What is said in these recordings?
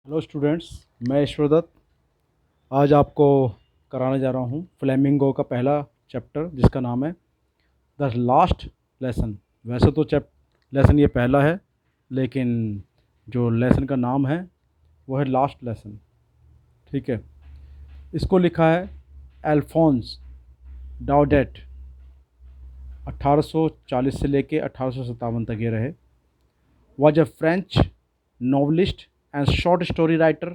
Hello students, मैं ईश्वर दत्त आज आपको कराने जा रहा हूँ फ्लेमिंगो का पहला चैप्टर जिसका नाम है द लास्ट लेसन। वैसे तो लेसन ये पहला है, लेकिन जो लेसन का नाम है वो है लास्ट लेसन। ठीक है। इसको लिखा है अल्फोंस डाउडेट। 1840 से लेके 1857 तक ये रहे। Was a French novelist and short story writer.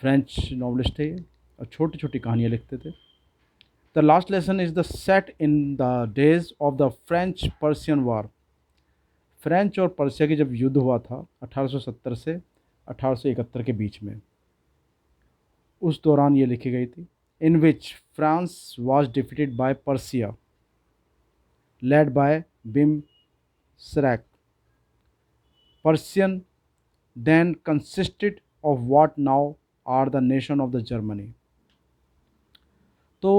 French novelist थे ये और छोटी छोटी कहानियाँ लिखते थे। The last lesson is the set in the days of the French Persian war. French और पर्सिया की जब युद्ध हुआ था 1870 से 1871 के बीच में, उस दौरान ये लिखी गई थी। In which France was defeated by Persia led by बिम सैरक। Persian then consisted of what now are the nation of the Germany। तो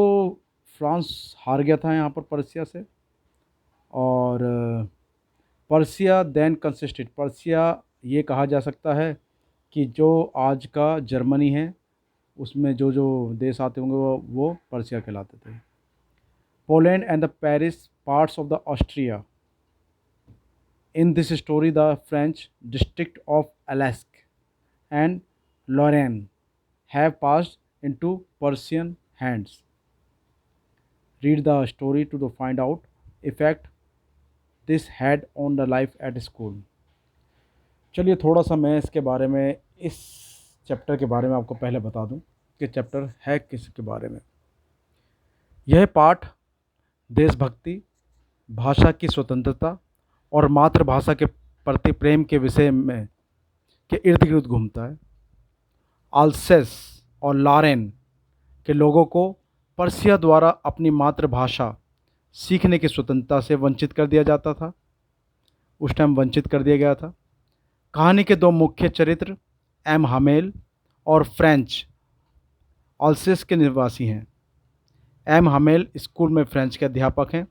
फ्रांस हार गया था यहाँ पर पर्सिया से। और पर्सिया देन कंसिस्टेड, पर्सिया ये कहा जा सकता है कि जो आज का जर्मनी है उसमें जो जो देश आते होंगे वो पर्सिया कहलाते थे। Poland and the Paris parts of the Austria. In this story the French district of Alsace and Lorraine have passed into Persian hands। Read the story to find out effect this had on the life at school। चलिए थोड़ा सा मैं इसके बारे में, इस chapter के बारे में आपको पहले बता दूं कि चैप्टर है किसके बारे में। यह पाठ देशभक्ति, भाषा की स्वतंत्रता और मातृभाषा के प्रति प्रेम के विषय में के इर्द गिर्द घूमता है। अल्सेस और लॉरेन के लोगों को पर्सिया द्वारा अपनी मातृभाषा सीखने की स्वतंत्रता से वंचित कर दिया जाता था। उस टाइम वंचित कर दिया गया था। कहानी के दो मुख्य चरित्र एम हमेल और फ्रेंच अल्सेस के निवासी हैं। एम हमेल स्कूल में फ्रेंच के अध्यापक हैं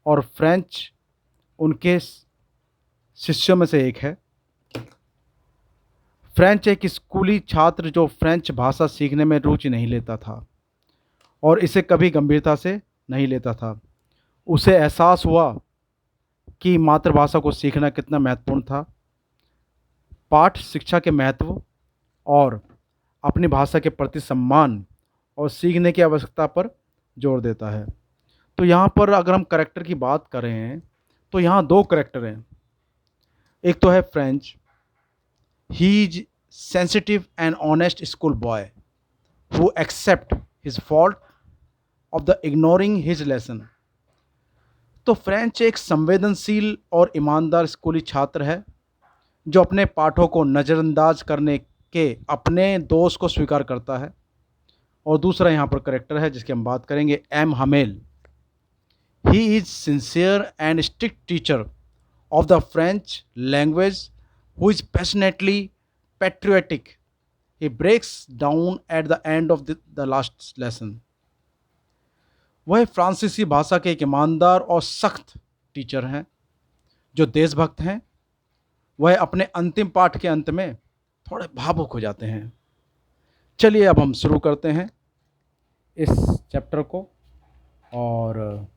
और फ्रेंच उनके शिष्यों में से एक है। फ्रेंच एक स्कूली छात्र जो फ्रेंच भाषा सीखने में रुचि नहीं लेता था और इसे कभी गंभीरता से नहीं लेता था। उसे एहसास हुआ कि मातृभाषा को सीखना कितना महत्वपूर्ण था। पाठ शिक्षा के महत्व और अपनी भाषा के प्रति सम्मान और सीखने की आवश्यकता पर जोर देता है। तो यहाँ पर अगर हम करैक्टर की बात करें तो यहाँ दो करैक्टर हैं। एक तो है Franz, he is sensitive and honest school boy who accept his fault of the ignoring his lesson. तो फ्रेंच एक संवेदनशील और ईमानदार स्कूली छात्र है जो अपने पाठों को नज़रअंदाज करने के अपने दोष को स्वीकार करता है। और दूसरा यहाँ पर करेक्टर है जिसकी हम बात करेंगे, M Hamel. He is sincere and strict teacher of the French language who is passionately patriotic. He breaks down at the end of the last lesson. वह फ्रांसीसी भाषा के एक ईमानदार और सख्त टीचर हैं जो देशभक्त हैं। वह अपने अंतिम पाठ के अंत में थोड़े भावुक हो जाते हैं। चलिए अब हम शुरू करते हैं इस चैप्टर को, और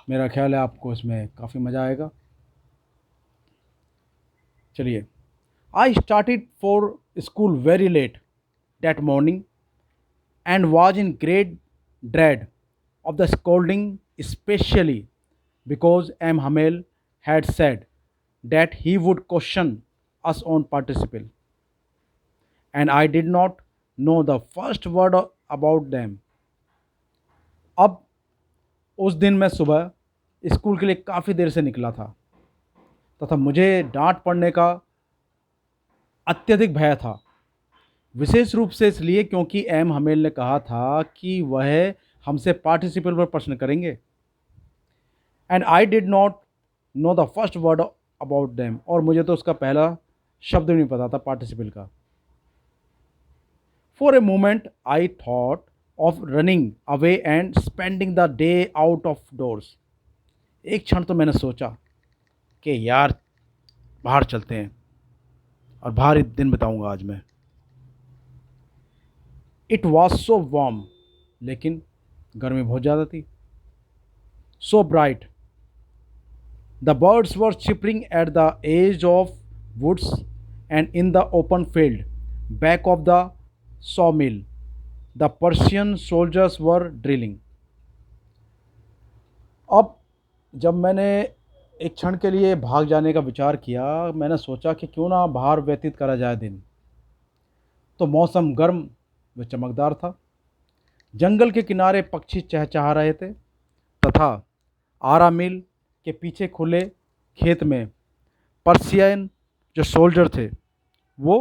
मेरा ख्याल है आपको इसमें काफ़ी मज़ा आएगा। चलिए। I started for school very let that morning and was in great dread of the scolding, especially because M. Hamel had said that he would question us on participle, and I did not know the first word about them। अब उस दिन मैं सुबह school के लिए काफ़ी देर से निकला था तथा मुझे डांट पड़ने का अत्यधिक भय था, विशेष रूप से इसलिए क्योंकि एम हमेल ने कहा था कि वह हमसे पार्टिसिपल पर प्रश्न करेंगे। And I did not know the first word about them, और मुझे तो उसका पहला शब्द भी नहीं पता था पार्टिसिपल का। For a moment I thought of running away and spending the day out of doors. एक क्षण तो मैंने सोचा कि यार बाहर चलते हैं और भारी दिन बिताऊंगा आज मैं। इट वॉज सो वार्म, लेकिन गर्मी बहुत ज़्यादा थी। So bright, the birds were chirping at the edge of woods and in the open field back of the sawmill the Persian soldiers were drilling. अब जब मैंने एक क्षण के लिए भाग जाने का विचार किया, मैंने सोचा कि क्यों ना बाहर व्यतीत करा जाए दिन। तो मौसम गर्म व चमकदार था। जंगल के किनारे पक्षी चहचहा रहे थे तथा आरा मिल के पीछे खुले खेत में पर्सियन जो सोल्जर थे वो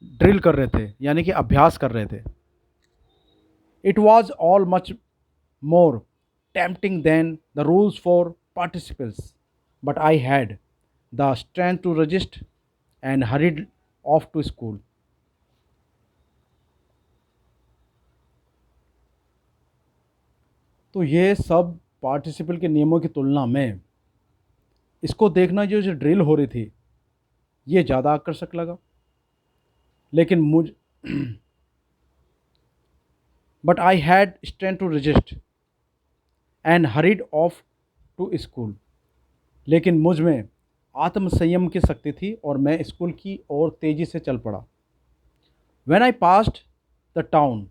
ड्रिल कर रहे थे, यानी कि अभ्यास कर रहे थे। It was all much more tempting than the rules for participants, but I had the strength to resist and hurried off to school. तो ये सब पार्टिसिपल के नियमों की तुलना में इसको देखना जो ड्रिल हो रही थी ये ज़्यादा आकर्षक लगा। लेकिन मुझ but I had strength to resist and hurried off to school. लेकिन मुझ में आत्मसंयम की शक्ति थी और मैं स्कूल की ओर तेज़ी से चल पड़ा। When I passed the town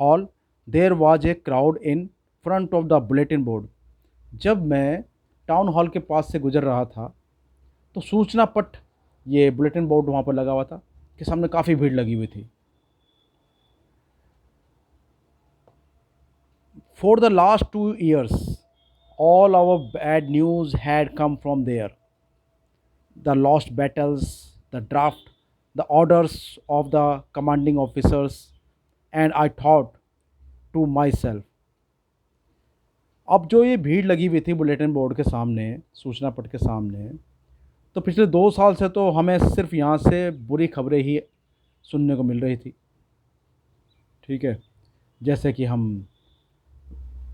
hall, there was a crowd in front of the bulletin board. जब मैं टाउन हॉल के पास से गुजर रहा था तो सूचना पट ये बुलेटिन बोर्ड वहाँ पर लगा हुआ था कि सामने काफ़ी भीड़ लगी हुई थी। For the last 2 years, all our bad news had come from there. The lost battles, the draft, the orders of the commanding officers, and I thought to myself, अब जो ये भीड़ लगी हुई थी बुलेटिन बोर्ड के सामने, सूचना पट के सामने, तो पिछले 2 साल से तो हमें सिर्फ यहाँ से बुरी खबरें ही सुनने को मिल रही थी। ठीक है, जैसे कि हम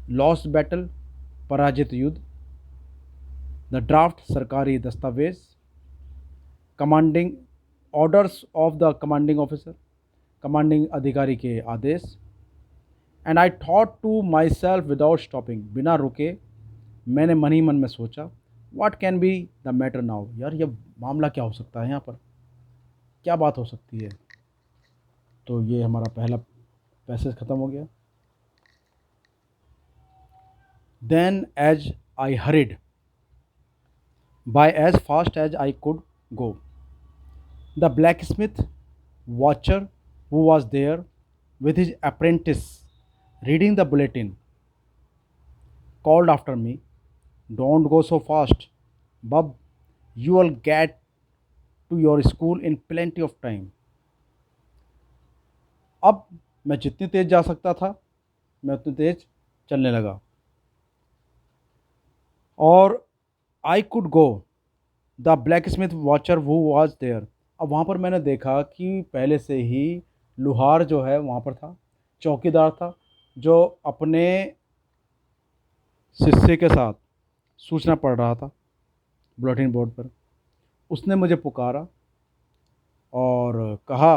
लॉस्ट बैटल, पराजित युद्ध, द ड्राफ्ट, सरकारी दस्तावेज, commanding orders of the commanding officer, commanding अधिकारी के आदेश। And I thought to myself without stopping, बिना रुके मैंने मन ही मन में सोचा, what can be the matter now, यार ये मामला क्या हो सकता है, यहाँ पर क्या बात हो सकती है। तो ये हमारा पहला पैसेज ख़त्म हो गया। Then as I hurried by as fast as I could go, the blacksmith watcher who was there with his apprentice reading the bulletin called after me, don't go so fast, Bub, you will get to your school in plenty of time. अब मैं जितनी तेज़ जा सकता था मैं उतनी तेज़ चलने लगा और I could go the black Smith watcher वो वॉज देयर। अब वहाँ पर मैंने देखा कि पहले से ही लुहार जो है वहाँ पर था, चौकीदार था, जो अपने शिष्य के साथ सूचना पढ़ रहा था बुलेटिन बोर्ड पर। उसने मुझे पुकारा और कहा,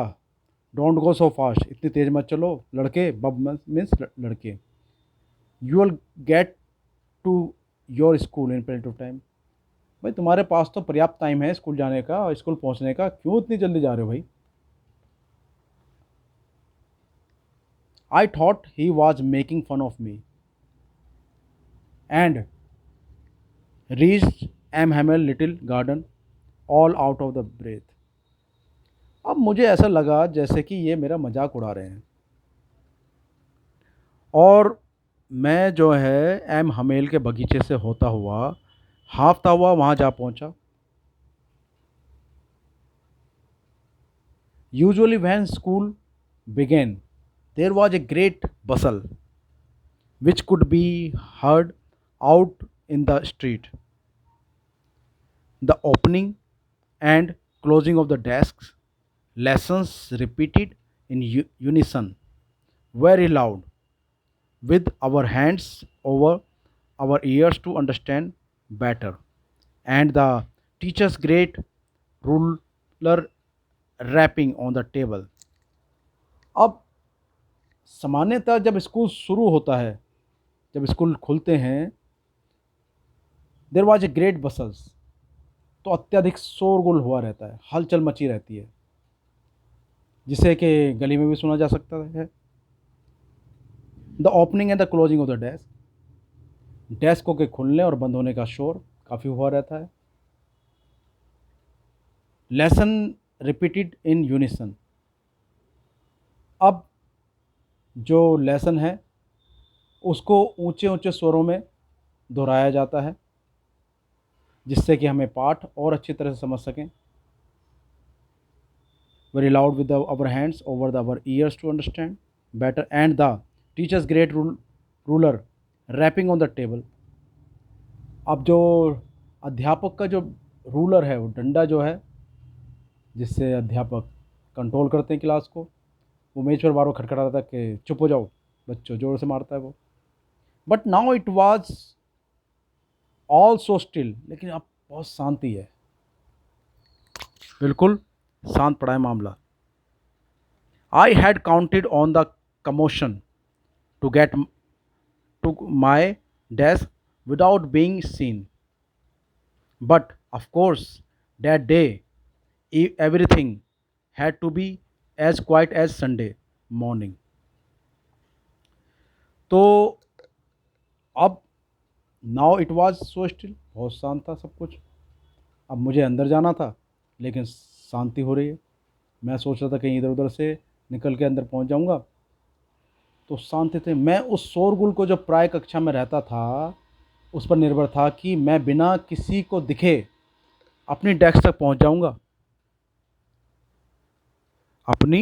डोंट गो सो फास्ट, इतनी तेज़ मत चलो लड़के, बब मीन्स लड़के, you will get to your school in plenty of time. भाई तुम्हारे पास तो पर्याप्त टाइम है स्कूल जाने का और स्कूल पहुंचने का, क्यों इतनी जल्दी जा रहे हो भाई। I thought he was making fun of me and reached M Hamel little garden all out of the breath. अब मुझे ऐसा लगा जैसे कि ये मेरा मजाक उड़ा रहे हैं और मैं जो है एम हमेल के बगीचे से होता हुआ हाँफता हुआ वहाँ जा पहुँचा। Usually when school began, there was a great bustle which could be heard out in the street. The opening and closing of the desks, lessons repeated in unison, very loud, with our hands over our ears to understand better, and the teacher's great rule ruler wrapping on the table. अब सामान्यतः जब school शुरू होता है, जब school खुलते हैं, there was a great बसल्स, तो अत्यधिक शोरगुल हुआ रहता है, हलचल मची रहती है, जिसे कि गली में भी सुना जा सकता है। The opening and the closing of the desk, डेस्कों के खुलने और बंद होने का शोर काफ़ी हुआ रहता है। लेसन रिपीटेड इन यूनिसन, अब जो लेसन है उसको ऊंचे ऊंचे स्वरों में दोहराया जाता है, जिससे कि हमें पाठ और अच्छी तरह से समझ सकें। Very loud with our hands over the our ears to understand better, and the teacher's great ruler rapping on the table, अब जो अध्यापक का जो रूलर है, वो डंडा जो है जिससे अध्यापक कंट्रोल करते हैं क्लास को, वो मेज पर बार बार खटखटाता था कि चुप हो जाओ बच्चों, जोर से मारता है वो। But now it was all so still, लेकिन अब बहुत शांति है, बिल्कुल शांत पड़ा है मामला। I had counted on the commotion to get to my desk without being seen, but of course that day everything had to be as quiet as Sunday morning. तो अब now it was so still, बहुत शांत था सब कुछ। अब मुझे अंदर जाना था, लेकिन शांति हो रही है। मैं सोच रहा था कहीं इधर उधर से निकल के अंदर पहुंच जाऊंगा, तो शांति थे। मैं उस शोरगुल को जो प्राय कक्षा में रहता था उस पर निर्भर था कि मैं बिना किसी को दिखे अपनी डेस्क तक पहुंच जाऊंगा, अपनी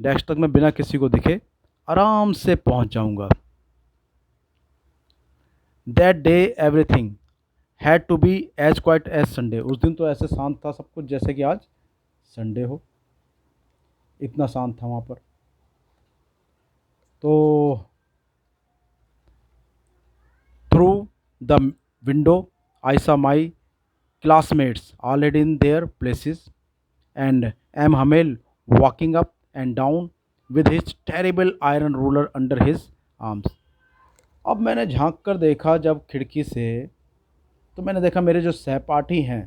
डेस्क तक मैं बिना किसी को दिखे आराम से पहुंच जाऊंगा। That day everything had to be as quiet as Sunday, उस दिन तो ऐसे शांत था सब कुछ जैसे कि आज संडे हो, इतना शांत था वहाँ पर। तो through the window I saw my classmates already in their places, and M. Hamel walking up and down with his terrible iron ruler under his arms. अब मैंने झांक कर देखा जब खिड़की से, तो मैंने देखा मेरे जो सहपाठी हैं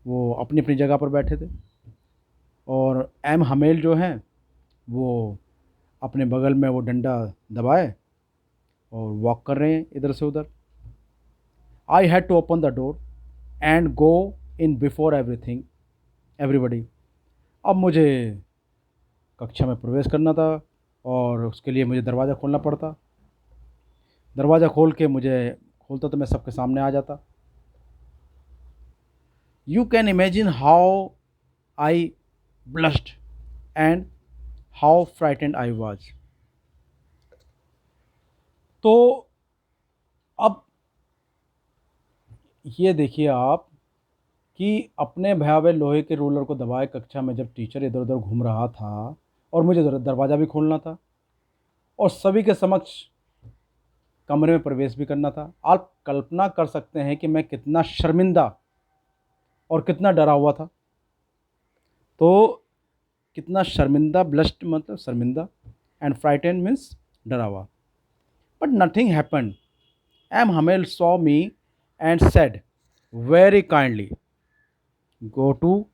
वो अपनी अपनी जगह पर बैठे थे, और एम हमेल जो हैं वो अपने बगल में वो डंडा दबाए और वॉक कर रहे हैं इधर से उधर। I had to open the door and go in before everybody, अब मुझे कक्षा में प्रवेश करना था और उसके लिए मुझे दरवाज़ा खोलना पड़ता। दरवाज़ा खोल के मुझे खोलता तो मैं सबके सामने आ जाता। You can imagine how I blushed and how frightened I was. तो अब ये देखिए आप कि अपने भयावह लोहे के रूलर को दबाए कक्षा में जब टीचर इधर उधर घूम रहा था और मुझे दरवाज़ा भी खोलना था और सभी के समक्ष कमरे में प्रवेश भी करना था। आप कल्पना कर सकते हैं कि मैं कितना शर्मिंदा और कितना डरा हुआ था। तो कितना शर्मिंदा, ब्लश्ड मतलब शर्मिंदा, एंड फ्राइटेंड मीन्स डरा हुआ। But nothing happened. M Hamel saw me and said very kindly, go to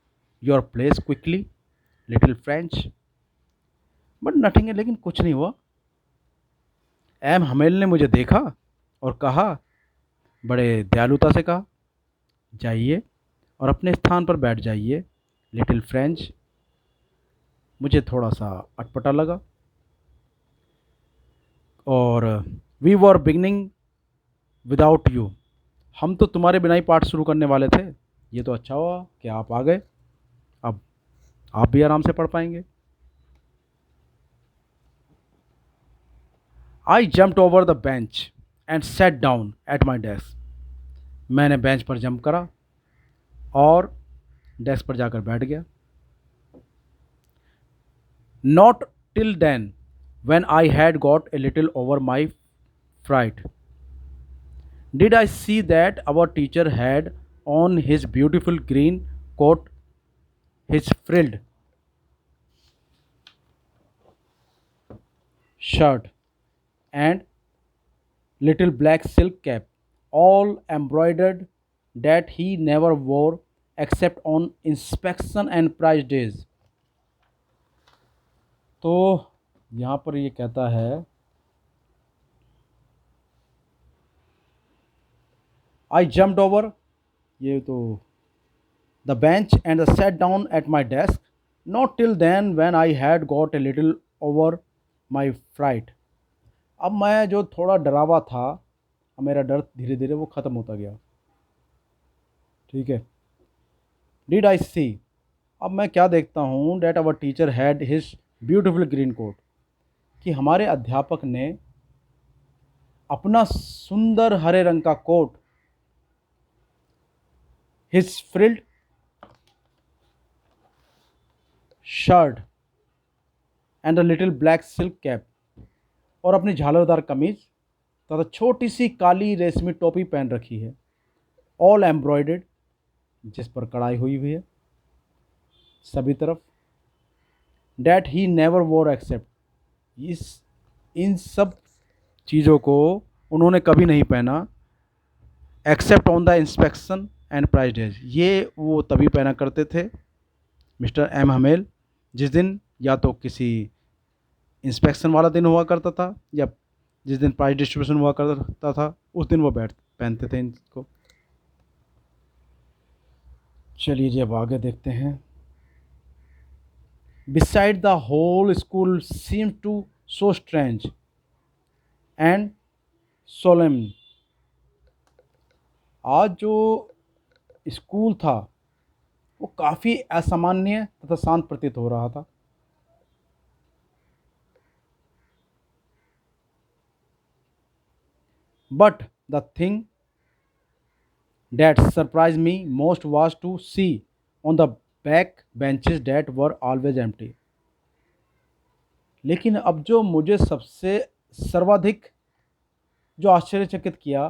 your place quickly little Franz. But nothing है, लेकिन कुछ नहीं हुआ। एम हमेल ने मुझे देखा और कहा, बड़े दयालुता से कहा, जाइए और अपने स्थान पर बैठ जाइए लिटिल फ्रेंच। मुझे थोड़ा सा अटपटा लगा, और we were beginning without you, हम तो तुम्हारे बिना ही पाठ शुरू करने वाले थे। ये तो अच्छा हुआ कि आप आ गए, अब आप भी आराम से पढ़ पाएंगे। I jumped over the bench and sat down at my desk, मैंने बेंच पर जंप करा और डेस्क पर जाकर बैठ गया। Not till then when I had got a little over my fright did I see that our teacher had on his beautiful green coat his frilled shirt and little black silk cap, all embroidered, that he never wore except on inspection and prize days. तो यहाँ पर ये कहता है, I jumped over ये तो the bench and sat down at my desk. Not till then, when I had got a little over my fright. अब मैं जो थोड़ा डरा हुआ था, अब मेरा डर धीरे धीरे वो ख़त्म होता गया। ठीक है। डिड आई सी, अब मैं क्या देखता हूँ, that our teacher had his beautiful green coat, कि हमारे अध्यापक ने अपना सुंदर हरे रंग का coat, his frilled shirt and a little black silk cap, और अपनी झालरदार कमीज तथा छोटी सी काली रेशमी टोपी पहन रखी है, ऑल एम्ब्रॉयडेड, जिस पर कढ़ाई हुई हुई है सभी तरफ, that he never wore except, इस इन सब चीज़ों को उन्होंने कभी नहीं पहना, except on the inspection and prize days, ये वो तभी पहना करते थे मिस्टर एम हमेल, जिस दिन या तो किसी इंस्पेक्शन वाला दिन हुआ करता था, या जिस दिन प्राइज डिस्ट्रीब्यूशन हुआ करता था उस दिन वो पहनते थे इनको। चलिए जी अब आगे देखते हैं। Beside the whole school seemed to so strange and solemn, आज जो स्कूल था वो काफ़ी असामान्य तथा शांत प्रतीत हो रहा था। But the thing that surprised me most was to see on the back benches that were always empty. लेकिन अब जो मुझे सबसे सर्वाधिक जो आश्चर्यचकित किया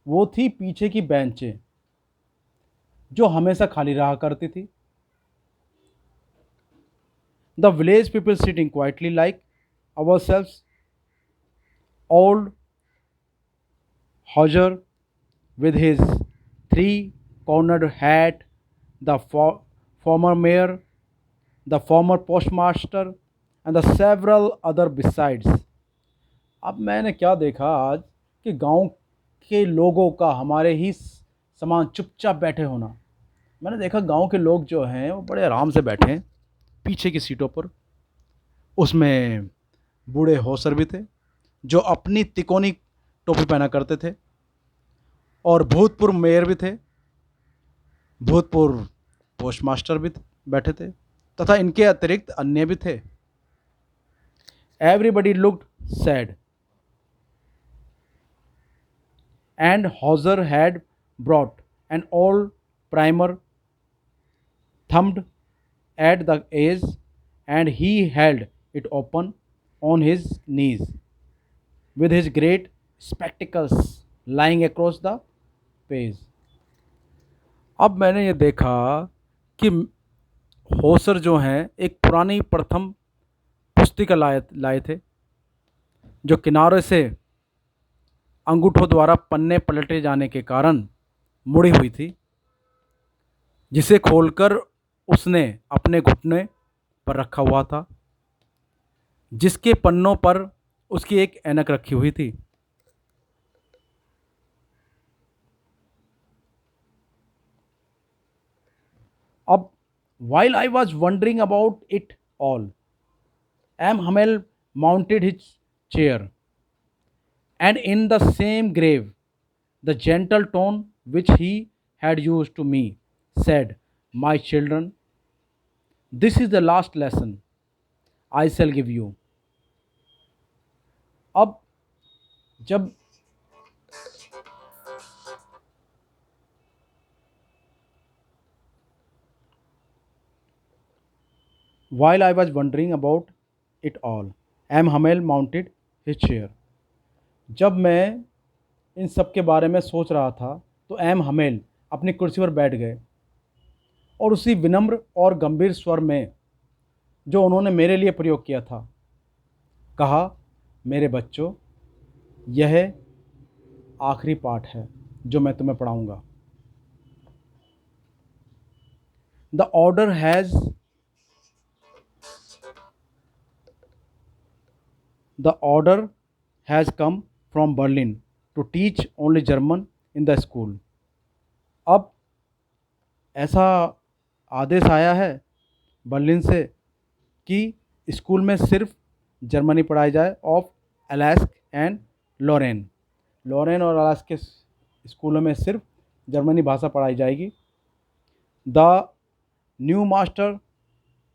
वो थी पीछे की बेंचें, जो हमेशा खाली रहा करती थी। The village people sitting quietly like ourselves, old Hodger with his three-cornered hat, the former mayor, the former postmaster, and the several other besides. अब मैंने क्या देखा आज कि गांव के लोगों का हमारे ही समान चुपचाप बैठे होना। मैंने देखा गांव के लोग जो हैं वो बड़े आराम से बैठे हैं पीछे की सीटों पर। उसमें बूढ़े होसर भी थे जो अपनी तिकोनी टोपी पहना करते थे, और भूतपूर्व मेयर भी थे, भूतपूर्व पोस्टमास्टर भी बैठे थे, तथा इनके अतिरिक्त अन्य भी थे। Everybody looked sad and Hauser had brought an old primer thumbed at the edge, and he held it open on his knees, with his great spectacles lying across the page. अब मैंने ये देखा कि होसर जो हैं एक पुरानी प्रथम पुस्तिका लाए थे, जो किनारे से अंगूठों द्वारा पन्ने पलटे जाने के कारण मुड़ी हुई थी, जिसे खोलकर उसने अपने घुटने पर रखा हुआ था, जिसके पन्नों पर उसकी एक ऐनक रखी हुई थी। अब while I was wondering about it all, M. Hamel mounted his chair, and in the same grave, the gentle tone which he had used to me, said, "My children, this is the last lesson I shall give you." अब जब while I was wondering about it all, M. Hamel mounted his chair. जब मैं इन सब के बारे में सोच रहा था तो एम हमेल अपनी कुर्सी पर बैठ गए, और उसी विनम्र और गंभीर स्वर में जो उन्होंने मेरे लिए प्रयोग किया था, कहा, मेरे बच्चों, यह आखिरी पाठ है जो मैं तुम्हें पढ़ाऊंगा। The order has The order has come from Berlin to teach only German in the school. अब ऐसा आदेश आया है बर्लिन से कि स्कूल में सिर्फ जर्मनी पढ़ाई जाए ऑफ अलास्क एंड लॉरेन। लॉरेन और अलास्क के स्कूलों में सिर्फ जर्मनी भाषा पढ़ाई जाएगी। The new master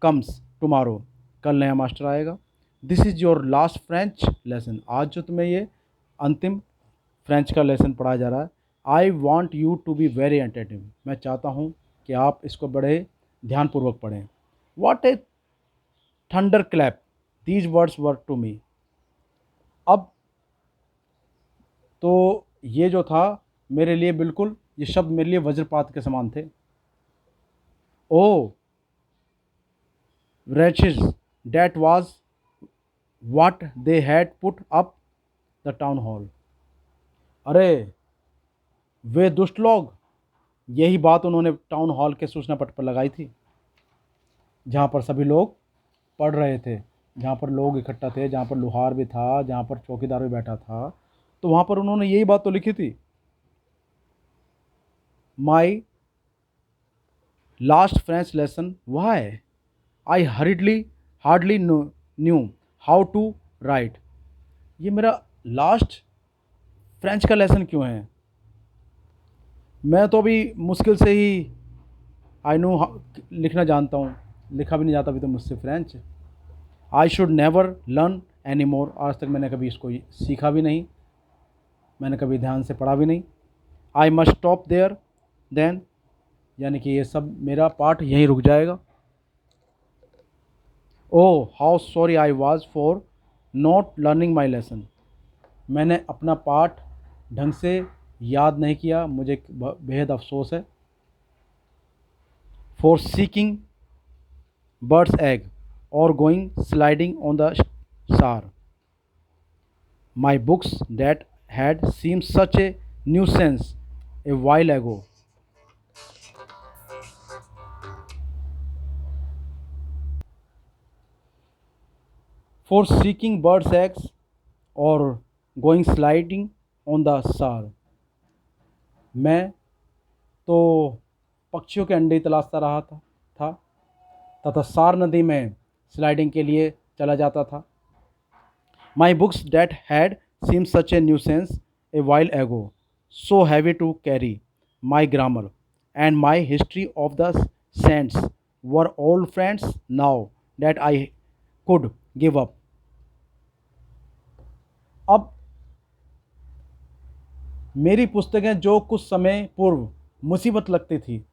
comes tomorrow, कल नया मास्टर आएगा। This is your last French lesson, आज जो तुम्हें ये अंतिम फ्रेंच का लेसन पढ़ाया जा रहा है। I want you to be very attentive, मैं चाहता हूँ कि आप इसको बड़े ध्यानपूर्वक पढ़ें। What a thunderclap these words were to me. अब तो ये जो था मेरे लिए बिल्कुल, ये शब्द मेरे लिए वज्रपात के समान थे। ओ wretches, that was what they had put up the town hall। अरे वे दुष्ट लोग, यही बात उन्होंने टाउन हॉल के सूचना पट पर लगाई थी, जहाँ पर सभी लोग पढ़ रहे थे, जहाँ पर लोग इकट्ठा थे, जहाँ पर लुहार भी था, जहाँ पर चौकीदार भी बैठा था, तो वहाँ पर उन्होंने यही बात तो लिखी थी। My last French lesson, why I hardly knew how to write. ये मेरा लास्ट फ्रेंच का लेसन क्यों है? मैं तो अभी मुश्किल से ही आई नो लिखना जानता हूँ, लिखा भी नहीं जाता अभी तो मुझसे French. I should never learn any more, आज तक मैंने कभी इसको सीखा भी नहीं, मैंने कभी ध्यान से पढ़ा भी नहीं। I must stop there then, यानी कि ये सब मेरा पाठ यहीं रुक जाएगा। Oh how sorry I was for not learning my lesson, मैंने अपना पाठ ढंग से याद नहीं किया, मुझे बेहद अफसोस है। फॉर सीकिंग बर्ड्स एग और going sliding on the Saar, my books that had seem such a nuisance a while ago. For seeking birds eggs और going sliding on the Saar, मैं तो पक्षियों के अंडे तलाशता रहा था तथा सार नदी में स्लाइडिंग के लिए चला जाता था। My books that had seem such a nuisance a while ago, so heavy to carry, my grammar and my history of the saints were old friends now that I could give up. अब मेरी पुस्तकें जो कुछ समय पूर्व मुसीबत लगती थी,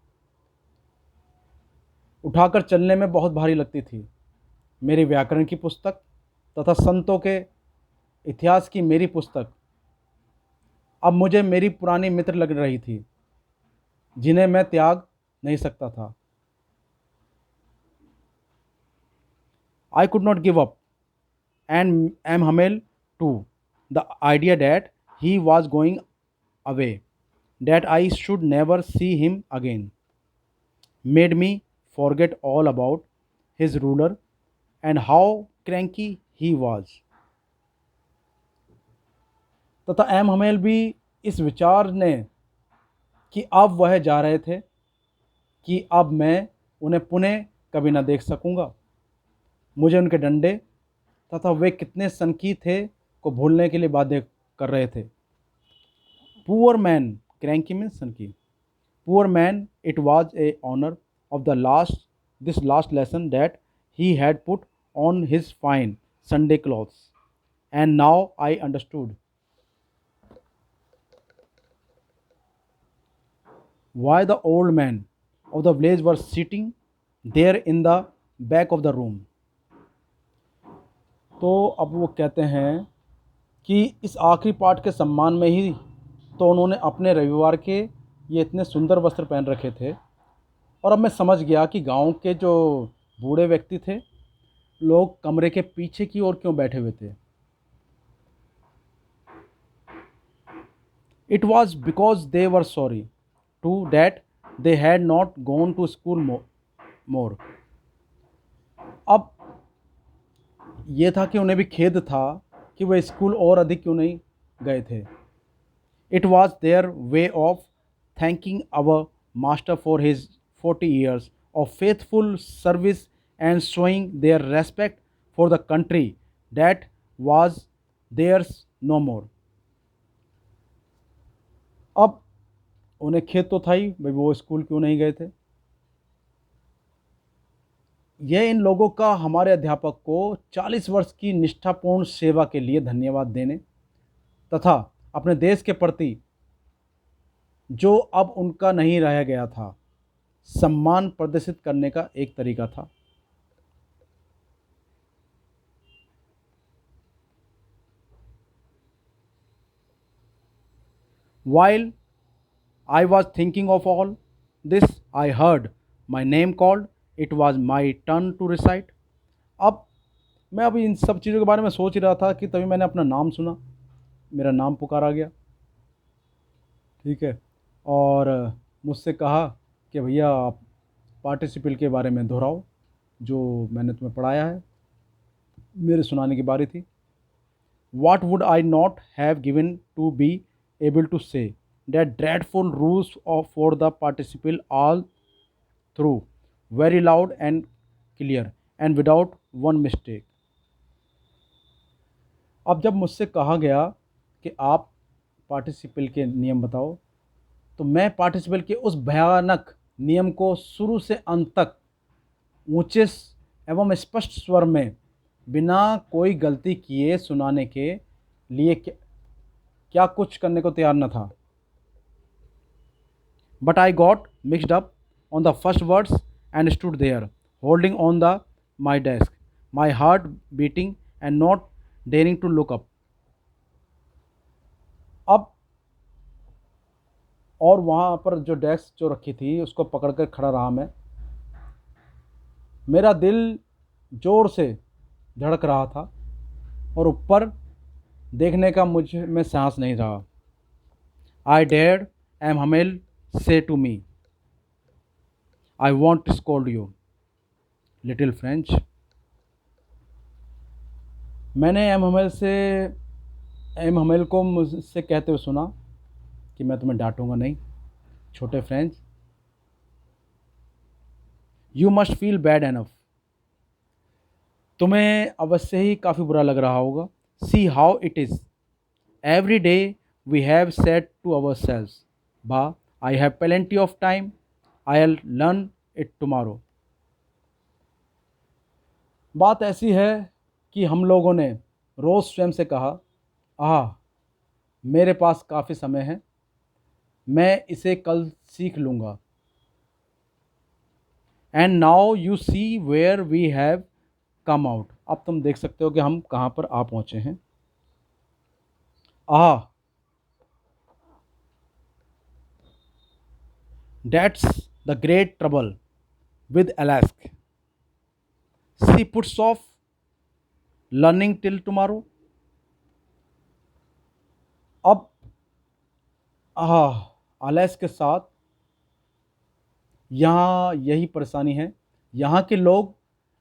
उठाकर चलने में बहुत भारी लगती थी, मेरी व्याकरण की पुस्तक तथा संतों के इतिहास की मेरी पुस्तक अब मुझे मेरी पुरानी मित्र लग रही थी, जिन्हें मैं त्याग नहीं सकता था। I could not give up and M Hamel to the idea that he was going away, that I should never see him again, made me forget all about his ruler and how cranky he was। तथा M humble भी इस विचार ने कि अब वह जा रहे थे कि अब मैं उन्हें पुनः कभी न देख सकूंगा, मुझे उनके डंडे तथा वे कितने सनकी थे को भूलने के लिए बाध्य कर रहे थे। Poor man, cranky means sunky, poor man, it was a honor of this last lesson that he had put on his fine Sunday clothes, and now I understood why the old man of the village was sitting there in the back of the room। तो अब वो कहते हैं कि इस आखिरी पाठ के सम्मान में ही तो उन्होंने अपने रविवार के ये इतने सुंदर वस्त्र पहन रखे थे और अब मैं समझ गया कि गांव के जो बूढ़े व्यक्ति थे, लोग कमरे के पीछे की ओर क्यों बैठे हुए थे। It was because they were sorry to that they had not gone to school more. अब ये था कि उन्हें भी खेद था कि वे स्कूल और अधिक क्यों नहीं गए थे। It was their way of thanking our master for his 40 years of faithful service and showing their respect for the country that was theirs no more। अब उन्हें खेद तो था ही भाई वो स्कूल क्यों नहीं गए थे। यह इन लोगों का हमारे अध्यापक को 40 वर्ष की निष्ठापूर्ण सेवा के लिए धन्यवाद देने तथा अपने देश के प्रति जो अब उनका नहीं रह गया था सम्मान प्रदर्शित करने का एक तरीका था। While I was thinking of all this, I heard my name called. It was my turn to recite। अब मैं अभी इन सब चीज़ों के बारे में सोच ही रहा था कि तभी मैंने अपना नाम सुना, मेरा नाम पुकारा गया। ठीक है। और मुझसे कहा कि भैया आप पार्टिसिपल के बारे में दोहराओ जो मैंने तुम्हें पढ़ाया है। मेरे सुनाने की बारी थी। What would I not have given to be able to say that dreadful rules for the participle all through, very loud and clear and without one mistake। अब जब मुझसे कहा गया कि आप पार्टिसिपल के नियम बताओ, तो मैं पार्टिसिपल के उस भयानक नियम को शुरू से अंत तक ऊंचे एवं स्पष्ट स्वर में बिना कोई गलती किए सुनाने के लिए क्या कुछ करने को तैयार न था। But I got mixed up on the first words and stood there holding on the my desk, my heart beating and not daring to look up. अब और वहाँ पर जो डेस्क जो रखी थी उसको पकड़ कर खड़ा रहा मैं। मेरा दिल ज़ोर से धड़क रहा था और ऊपर देखने का मुझ में साहस नहीं रहा। I heard M Hamel say to me, I want to scold you little French. मैंने एम हमेल को मुझसे कहते हुए सुना कि मैं तुम्हें डांटूंगा नहीं छोटे French. You must feel bad enough, तुम्हें अवश्य ही काफ़ी बुरा लग रहा होगा। See how it is every day we have said to ourselves, bah I have plenty of time, I will learn it tomorrow. बात ऐसी है कि हम लोगों ने रोज़ स्वयं से कहा, आह मेरे पास काफ़ी समय है, मैं इसे कल सीख लूँगा। And now you see where we have come out, अब तुम देख सकते हो कि हम कहाँ पर आ पहुँचे हैं। Ah that's the great trouble with Alsace, she puts off learning till tomorrow. अब अलास्क के साथ यहाँ यही परेशानी है, यहाँ के लोग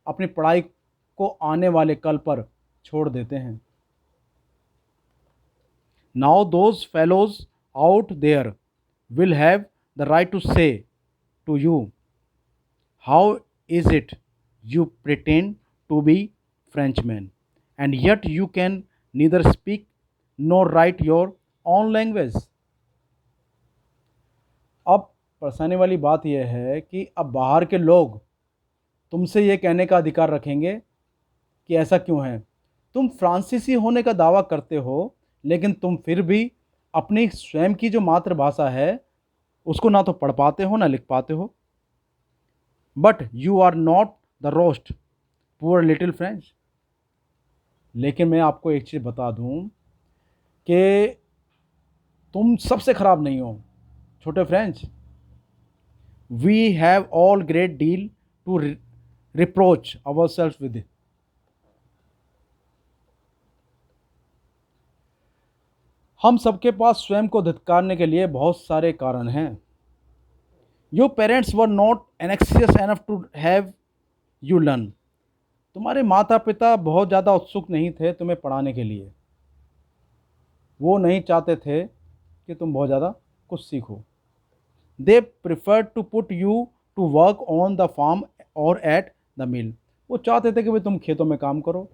अपनी पढ़ाई को आने वाले कल पर छोड़ देते हैं। Now those fellows out there will have the right to say to you, how is it you pretend to be Frenchman and yet you can neither speak nor write your own language। अब परेशानी वाली बात यह है कि अब बाहर के लोग तुमसे ये कहने का अधिकार रखेंगे कि ऐसा क्यों है, तुम फ्रांसीसी होने का दावा करते हो लेकिन तुम फिर भी अपनी स्वयं की जो मातृभाषा है उसको ना तो पढ़ पाते हो ना लिख पाते हो। But you are not the worst poor little French. लेकिन मैं आपको एक चीज़ बता दूं कि तुम सबसे ख़राब नहीं हो छोटे French. We have all great deal to reproach our self with. हम सबके पास स्वयं को धिक्कारने के लिए बहुत सारे कारण हैं। Your parents were not anxious enough to have you learn. तुम्हारे माता पिता बहुत ज़्यादा उत्सुक नहीं थे तुम्हें पढ़ाने के लिए। वो नहीं चाहते थे कि तुम बहुत ज़्यादा कुछ सीखो। They prefer to put you to work on the farm और एट द मिल। वो चाहते थे कि भाई तुम खेतों में काम करो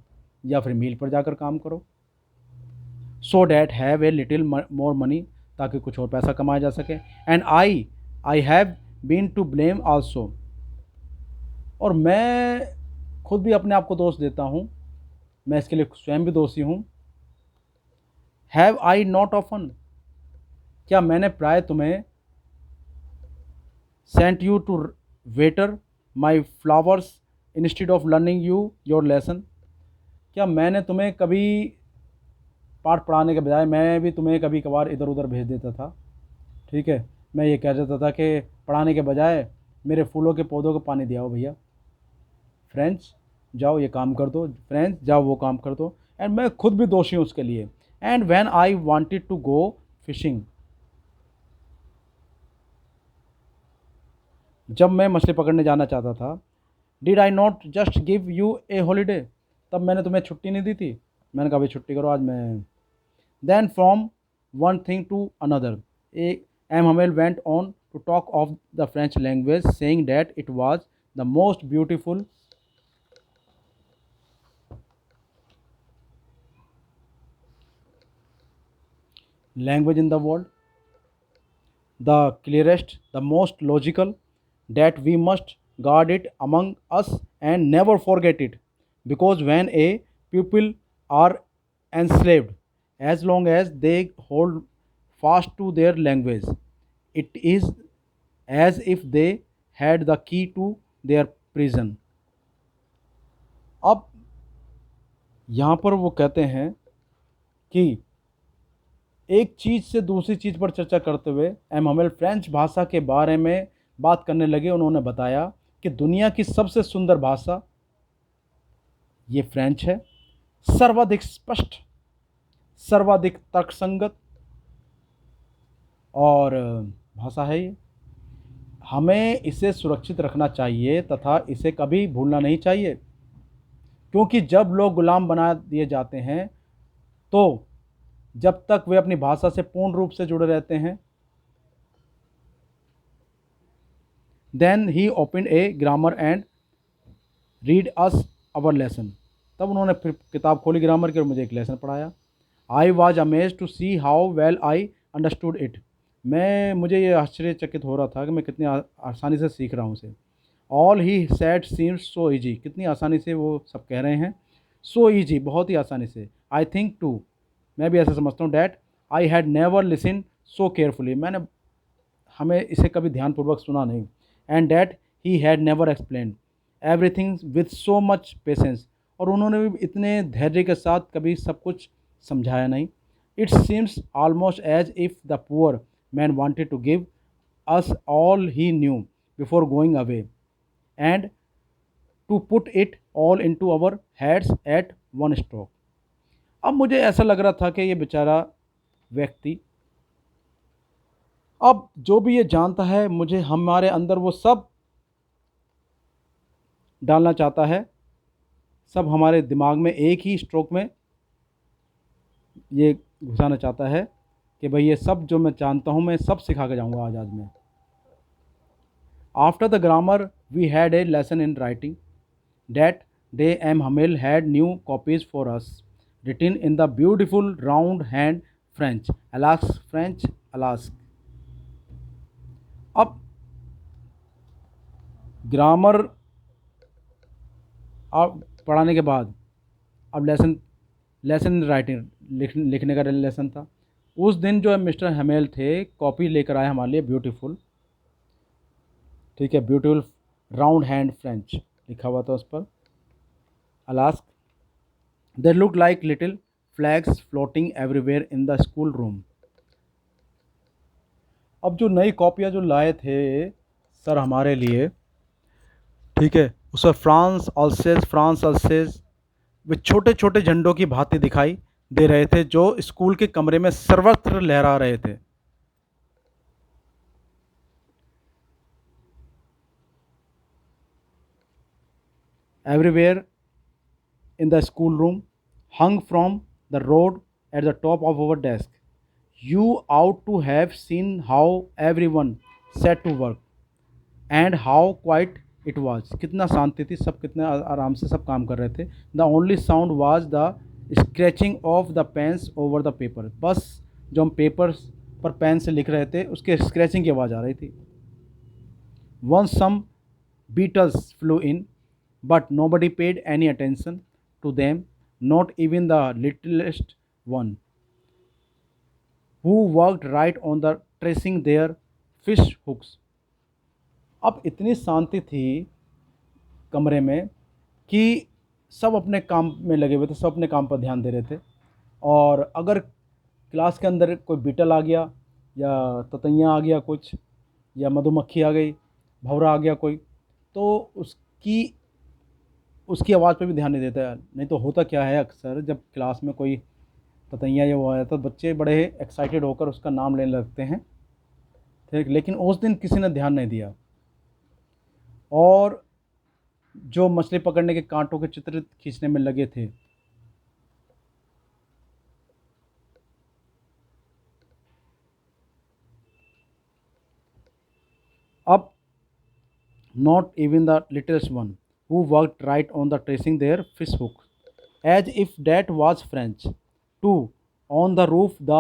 या फिर मिल पर जाकर काम करो। So that have a little more money, ताकि कुछ और पैसा कमाया जा सके। And I have been to blame also. और मैं खुद भी अपने आप को दोष देता हूँ, मैं इसके लिए स्वयं भी दोषी हूँ। हैव आई नॉट ऑफन, क्या मैंने प्राय तुम्हें sent you to water my flowers instead of learning you your lesson. क्या मैंने तुम्हें कभी पाठ पढ़ाने के बजाय मैं भी तुम्हें कभी कभार इधर उधर भेज देता था। ठीक है, मैं ये कह देता था कि पढ़ाने के बजाय मेरे फूलों के पौधों को पानी दिया हो भैया, फ्रेंड्स जाओ ये काम कर दो, फ्रेंड्स जाओ वो काम कर दो। एंड मैं खुद भी दोषी हूँ उसके लिए। And when I wanted to go fishing, जब मैं मछली पकड़ने जाना चाहता था, did I not just give you a holiday, तब मैंने तुम्हें छुट्टी नहीं दी थी। मैंने कहा भाई छुट्टी करो आज मैं। Then from one thing to another, M Hamel went on to talk of the French language, saying that it was the most beautiful language in the world, the clearest, the most logical, that we must guard it among us and never forget it. Because when a people are enslaved, as long as they hold fast to their language, it is as if they had the key to their prison. अब यहाँ पर वो कहते हैं कि एक चीज़ से दूसरी चीज़ पर चर्चा करते हुए एम हमेल फ्रेंच भाषा के बारे में बात करने लगे। उन्होंने बताया कि दुनिया की सबसे सुंदर भाषा ये फ्रेंच है, सर्वाधिक स्पष्ट, सर्वाधिक तर्कसंगत और भाषा है ये। हमें इसे सुरक्षित रखना चाहिए तथा इसे कभी भूलना नहीं चाहिए, क्योंकि जब लोग गुलाम बना दिए जाते हैं तो जब तक वे अपनी भाषा से पूर्ण रूप से जुड़े रहते हैं। Then he open a grammar and read us our lesson, तब उन्होंने फिर किताब खोली ग्रामर की और मुझे एक लेसन पढ़ाया। I was amaze to see how well I understood it, मुझे ये आश्चर्यचकित हो रहा था कि मैं कितनी आसानी से सीख रहा हूँ उसे। All he sad seems so easy, कितनी आसानी से वो सब कह रहे हैं। सो ईजी, बहुत ही आसानी से। आई थिंक टू, मैं भी ऐसा समझता हूँ। That I had never listen so carefully, मैंने हमें इसे कभी ध्यानपूर्वक सुना नहीं। And that he had never explain everything with so much patience, और उन्होंने भी इतने धैर्य के साथ कभी सब कुछ समझाया नहीं। It seems almost as if the poor man wanted to give us all he knew before going away and to put it all into our heads at one stroke. अब मुझे ऐसा लग रहा था कि ये बेचारा व्यक्ति अब जो भी ये जानता है, मुझे हमारे अंदर वो सब डालना चाहता है, सब हमारे दिमाग में एक ही स्ट्रोक में ये घुसाना चाहता है कि भाई ये सब जो मैं जानता हूँ मैं सब सिखा के जाऊँगा आज मैं। After the grammar we had a lesson in writing. That day M Hamel had new copies for us written in the beautiful round hand French, French Alask। अब ग्रामर अब पढ़ाने के बाद अब लेसन राइटिंग लिखने का लेसन था। उस दिन जो मिस्टर हमेल थे कॉपी लेकर आए हमारे लिए ब्यूटीफुल, ठीक है, ब्यूटीफुल राउंड हैंड फ्रेंच लिखा हुआ था उस पर, Alsace. They look like little flags floating everywhere in the school room. अब जो नई कॉपियाँ जो लाए थे सर हमारे लिए, ठीक है, उसमें फ्रांस अल्सेज वे छोटे छोटे झंडों की भांति दिखाई दे रहे थे जो स्कूल के कमरे में सर्वत्र लहरा रहे थे। Everywhere in the schoolroom, hung from the road at the top of our desk. You ought to have seen how everyone set to work and how quiet it was. कितना शांति थी, सब कितने आराम से सब काम कर रहे थे। The only sound was the scratching of the pens over the paper. बस जो हम पेपर पर पेन से लिख रहे थे उसके स्क्रैचिंग की आवाज़ आ रही थी। Once some beetles flew in, but nobody paid any attention to them, not even the littlest one, who worked right on the tracing their fish hooks. अब इतनी शांति थी कमरे में कि सब अपने काम में लगे हुए थे, सब अपने काम पर ध्यान दे रहे थे। और अगर क्लास के अंदर कोई बीटल आ गया या ततैया आ गया कुछ, या मधुमक्खी आ गई, भंवरा आ गया कोई, तो उसकी उसकी आवाज़ पे भी ध्यान नहीं देता है। नहीं तो होता क्या है, अक्सर जब क्लास में कोई ततैया या वो आया तो बच्चे बड़े एक्साइटेड होकर उसका नाम लेने लगते हैं, ठीक। लेकिन उस दिन किसी ने ध्यान नहीं दिया और जो मछली पकड़ने के कांटों के चित्र खींचने में लगे थे, अब not even the littlest one, who worked right on the tracing their fish hook, as if that was French. Two, on the roof the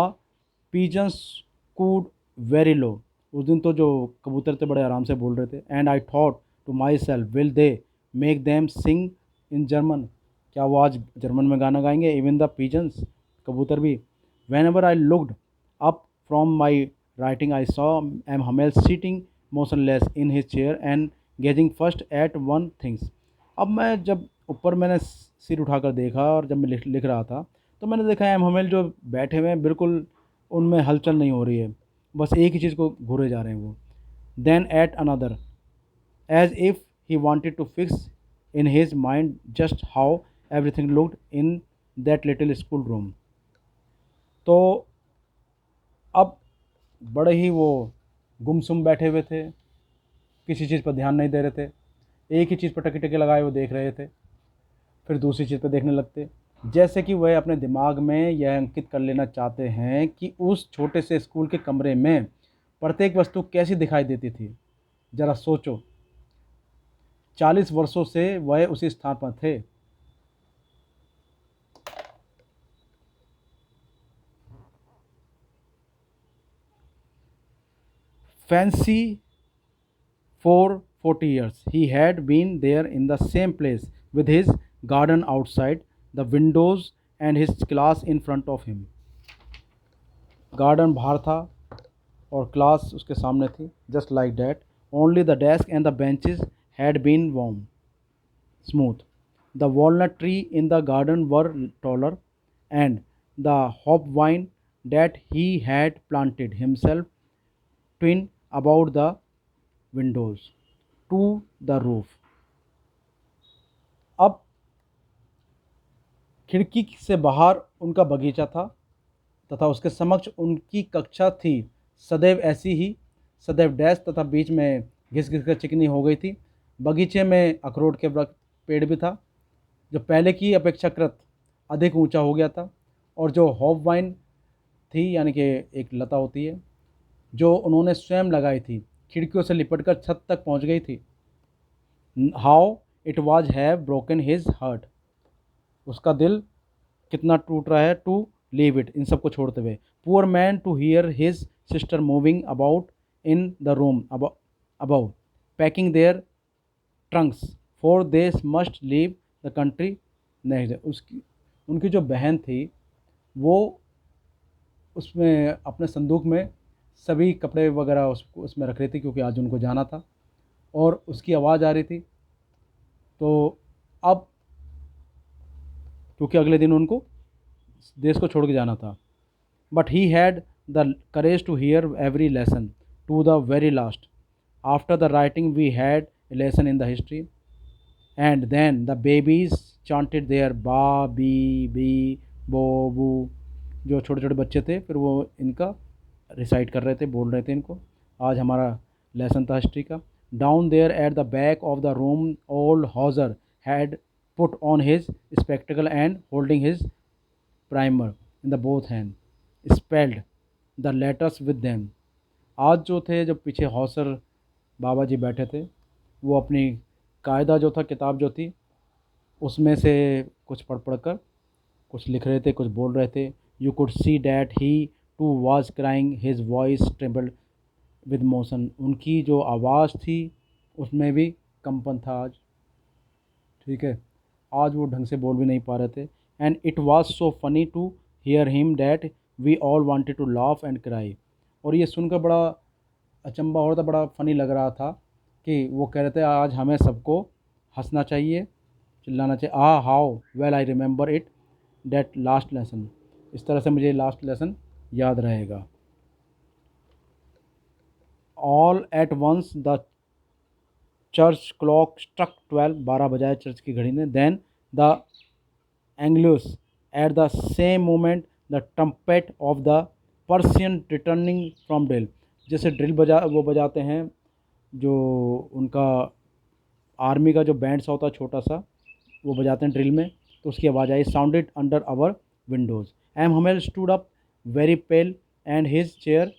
pigeons cooed very low. उस दिन तो जो कबूतर थे बड़े आराम से बोल रहे थे। And I thought to myself, will they make them sing in German, क्या वो आज जर्मन में गाना गाएंगे? इवन द पिजन्स, कबूतर भी। Whenever I looked up from my writing I saw M Hamel sitting motionless in his chair and gazing first at one things. अब मैं जब ऊपर मैंने सिर उठाकर देखा और जब मैं लिख रहा था तो मैंने देखा एम हमेल जो बैठे हुए हैं बिल्कुल उनमें हलचल नहीं हो रही है, बस एक ही चीज़ को घूरे जा रहे हैं वो। Then at another, as if he wanted to fix in his mind just how everything looked in that little schoolroom. तो अब बड़े ही वो गुमसुम बैठे हुए थे, किसी चीज़ पर ध्यान नहीं दे रहे थे, एक ही चीज़ पर टके टके लगाए वो देख रहे थे, फिर दूसरी चीज़ पर देखने लगते, जैसे कि वह अपने दिमाग में यह अंकित कर लेना चाहते हैं कि उस छोटे से स्कूल के कमरे में प्रत्येक वस्तु कैसी दिखाई देती थी। ज़रा सोचो, 40 वर्षों से वह उसी स्थान पर थे। Fancy for 40 years. He had been there in the same place with his garden outside the windows and his class in front of him. Garden बाहर था और क्लास उसके सामने थी, just like that. Only the desk and the benches had been warm, smooth. The walnut tree in the garden were taller, and the hopvine that he had planted himself twined about the windows to the roof. अब खिड़की से बाहर उनका बगीचा था तथा उसके समक्ष उनकी कक्षा थी, सदैव ऐसी ही, सदैव डैश तथा बीच में घिस घिस कर चिकनी हो गई थी। बगीचे में अखरोट के पेड़ भी था जो पहले की अपेक्षाकृत अधिक ऊंचा हो गया था, और जो हॉप वाइन थी यानी कि एक लता होती है जो उन्होंने स्वयं लगाई थी, खिड़कियों से लिपटकर छत तक पहुंच गई थी। How it was have broken his heart, उसका दिल कितना टूट रहा है, टू लीव इट, इन सबको छोड़ते हुए। Poor man to hear his sister moving about in the room above packing their trunks for they must leave the country next day. उसकी उनकी जो बहन थी वो उसमें अपने संदूक में सभी कपड़े वगैरह उसमें रख रही थी क्योंकि आज उनको जाना था, और उसकी आवाज़ आ रही थी। तो अब क्योंकि अगले दिन उनको देश को छोड़ के जाना था, but he had the courage to hear every lesson to the very last. After the writing, we had a lesson in the history, and then the babies chanted their ba bee bee bo boo. जो छोटे छोटे बच्चे थे फिर वो इनका recite कर रहे थे, बोल रहे थे इनको। आज हमारा लेसन था हिस्ट्री का। Down there at the back of the room old Hauser had put on his spectacle and holding his primer in the both hand spelled the letters with them. आज जो थे, जब पीछे हौसर बाबा जी बैठे थे, वो अपनी कायदा जो था, किताब जो थी, उसमें से कुछ पढ़ पढ़ कर कुछ लिख रहे थे, कुछ बोल रहे थे। You could see that he too was crying, his voice trembled with motion. उनकी जो आवाज़ थी उसमें भी कंपन था आज। ठीक है, आज वो ढंग से बोल भी नहीं पा रहे थे। And it was so funny to hear him that we all wanted to laugh and cry. और ये सुनकर बड़ा अचंभा हो रहा था, बड़ा फ़नी लग रहा था कि वो कह रहे थे आज हमें सबको हंसना चाहिए, चिल्लाना चाहिए। How well I remember it that last lesson. इस तरह से मुझे लास्ट लेसन याद रहेगा। All at once the church clock struck 12, 12 बजाए चर्च की घड़ी ने। Then the Angelus at the same moment the trumpet of the Persian returning from drill. जैसे ड्रिल वो बजाते हैं, जो उनका आर्मी का जो बैंड सा होता है छोटा सा, वो बजाते हैं ड्रिल में, तो उसकी आवाज़ आई। Sounded under our windows. M Hamel stood up very pale and his chair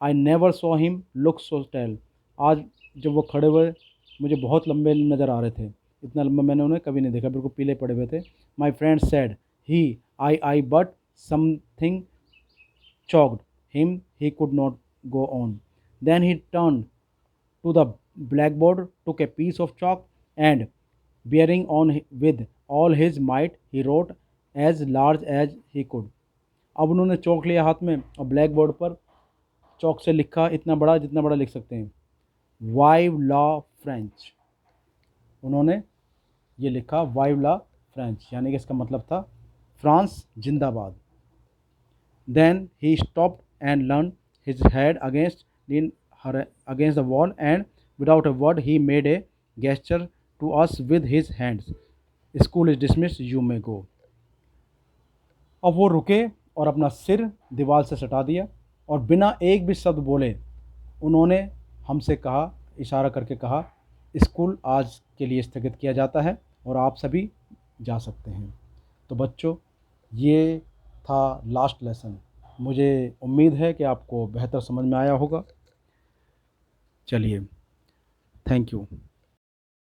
I never saw him look so tall. आज जब वो खड़े हुए, मुझे बहुत लंबे नज़र आ रहे थे, इतना लंबा मैंने उन्हें कभी नहीं देखा, बिल्कुल पीले पड़े हुए थे। My friend sad he I but something choked him, he could not go on. Then he turned to the blackboard, took a piece of chalk, and bearing on with all his might, he wrote as large as he could. अब उन्होंने चौक लिया हाथ में और black board पर चौक से लिखा, इतना बड़ा जितना बड़ा लिख सकते हैं, वाइव ला फ्रेंच। उन्होंने ये लिखा वाइव ला फ्रेंच, यानी कि इसका मतलब था फ्रांस जिंदाबाद। Then he stopped and leaned his head against the wall, and without a word he made a gesture to us with his hands. School is dismissed, you may go. अब वो रुके और अपना सिर दीवार से सटा दिया और बिना एक भी शब्द बोले उन्होंने हमसे कहा, इशारा करके कहा, स्कूल आज के लिए स्थगित किया जाता है और आप सभी जा सकते हैं। तो बच्चों, ये था लास्ट लेसन। मुझे उम्मीद है कि आपको बेहतर समझ में आया होगा। चलिए, थैंक यू।